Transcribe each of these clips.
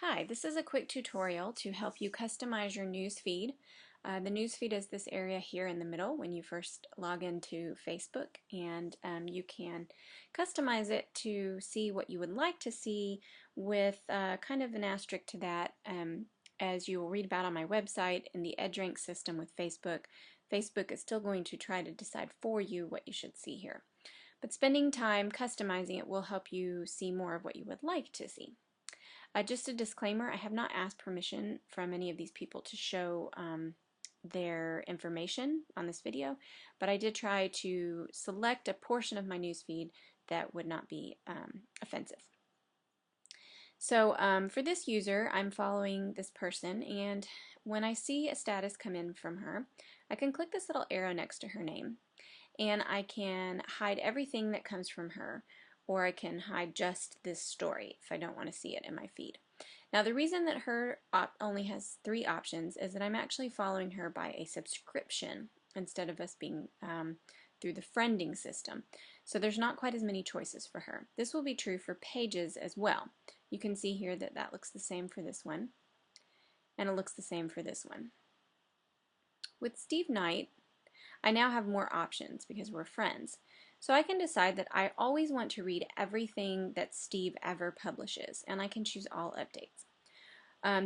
Hi, this is a quick tutorial to help you customize your newsfeed. The newsfeed is this area here in the middle when you first log into Facebook, and you can customize it to see what you would like to see with kind of an asterisk to that. As you will read about on my website, in the edge rank system with Facebook, Facebook is still going to try to decide for you what you should see here. But spending time customizing it will help you see more of what you would like to see. Just a disclaimer, I have not asked permission from any of these people to show their information on this video, but I did try to select a portion of my newsfeed that would not be offensive. So for this user, I'm following this person, and when I see a status come in from her, I can click this little arrow next to her name, and I can hide everything that comes from her, or I can hide just this story if I don't want to see it in my feed. Now the reason that her only has 3 options is that I'm actually following her by a subscription instead of us being through the friending system. So there's not quite as many choices for her. This will be true for pages as well. You can see here that that looks the same for this one, and it looks the same for this one. With Steve Knight, I now have more options because we're friends. So I can decide that I always want to read everything that Steve ever publishes, and I can choose all updates.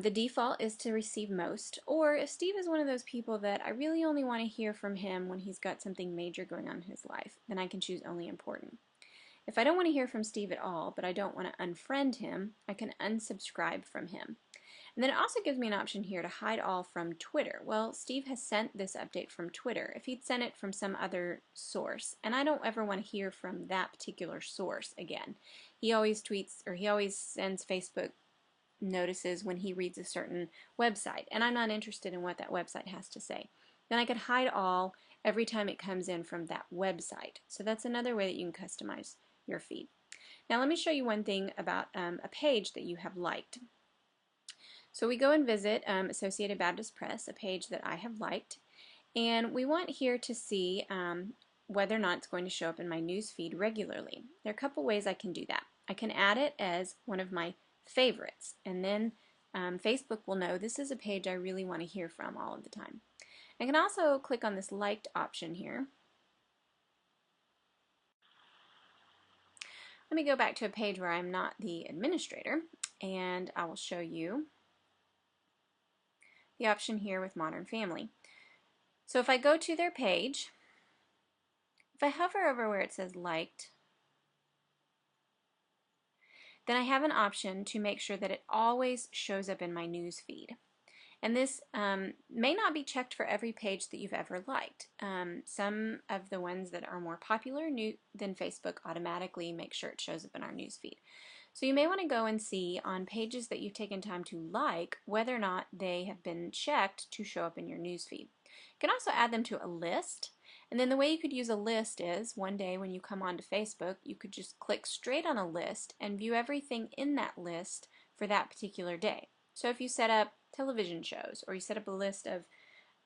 The default is to receive most, or if Steve is one of those people that I really only want to hear from him when he's got something major going on in his life, then I can choose only important. If I don't want to hear from Steve at all, but I don't want to unfriend him, I can unsubscribe from him. And then it also gives me an option here to hide all from Twitter. Well, Steve has sent this update from Twitter. If he'd sent it from some other source, and I don't ever want to hear from that particular source again. He always tweets, or he always sends Facebook notices when he reads a certain website, and I'm not interested in what that website has to say. Then I could hide all every time it comes in from that website. So that's another way that you can customize your feed. Now let me show you one thing about a page that you have liked. So we go and visit Associated Baptist Press, a page that I have liked, and we want here to see whether or not it's going to show up in my news feed regularly. There are a couple ways I can do that. I can add it as one of my favorites, and then Facebook will know this is a page I really want to hear from all of the time. I can also click on this liked option here. Let me go back to a page where I'm not the administrator, and I will show you the option here with Modern Family. So if I go to their page, if I hover over where it says liked, then I have an option to make sure that it always shows up in my news feed. And this may not be checked for every page that you've ever liked. Some of the ones that are more popular than Facebook automatically make sure it shows up in our news feed. So you may want to go and see on pages that you've taken time to like whether or not they have been checked to show up in your news feed. You can also add them to a list, and then the way you could use a list is one day when you come onto Facebook, you could just click straight on a list and view everything in that list for that particular day. So if you set up television shows, or you set up a list of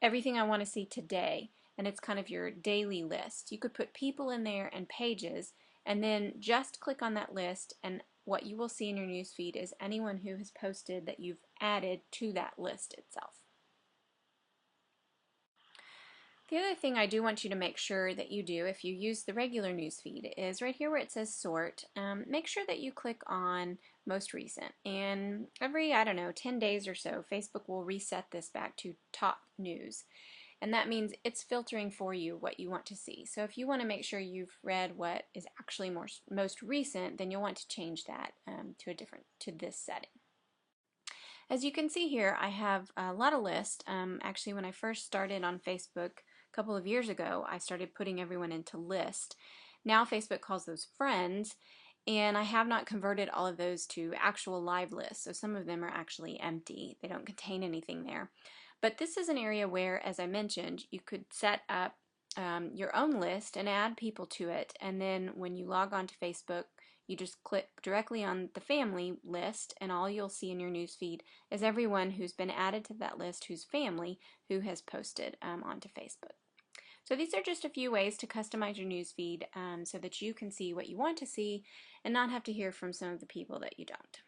everything I want to see today, and it's kind of your daily list, you could put people in there and pages, and then just click on that list, and what you will see in your newsfeed is anyone who has posted that you've added to that list itself. The other thing I do want you to make sure that you do if you use the regular newsfeed is right here where it says sort, make sure that you click on most recent, and every, I don't know, 10 days or so Facebook will reset this back to top news, and that means it's filtering for you what you want to see. So if you want to make sure you've read what is actually most recent, then you'll want to change that to this setting. As you can see here, I have a lot of lists. Actually, when I first started on Facebook a couple of years ago, I started putting everyone into list. Now Facebook calls those friends, and I have not converted all of those to actual live lists, so some of them are actually empty. They don't contain anything there. But this is an area where, as I mentioned, you could set up your own list and add people to it, and then when you log on to Facebook, you just click directly on the family list, and all you'll see in your newsfeed is everyone who's been added to that list whose family who has posted onto Facebook. So these are just a few ways to customize your newsfeed so that you can see what you want to see and not have to hear from some of the people that you don't.